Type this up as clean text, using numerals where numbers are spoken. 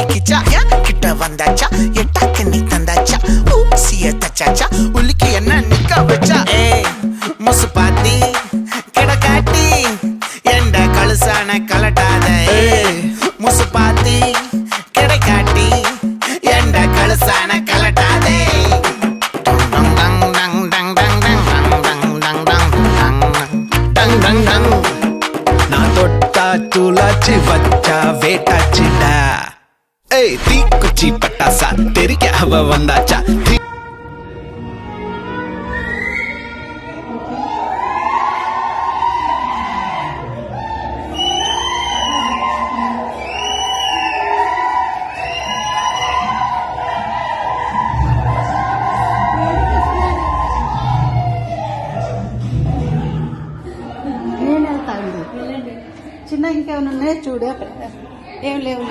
சிக்கிச்சா கிட்ட வந்தாச்சா எட்டாக்க நீ தந்தாச்சா ஊசிய தச்சாச்சா உலுக்கி என்ன நிக்க வச்சா முசு பாத்தி கிடக்காட்டி எந்த கழுசான கலட்டாத முசு பாத்தி கிடைக்காட்டி எந்த கழுசான கலட்டாதே நான் தொட்டா தூளாச்சு வச்சா வேட்டாச்சுடா தீக்குச்சி பட்டாசா தெரிக்க அவ வந்தாச்சா చిన్న ఇంకేమైనా ఉన్నాయో చూడు అక్కడ ఏం లేవు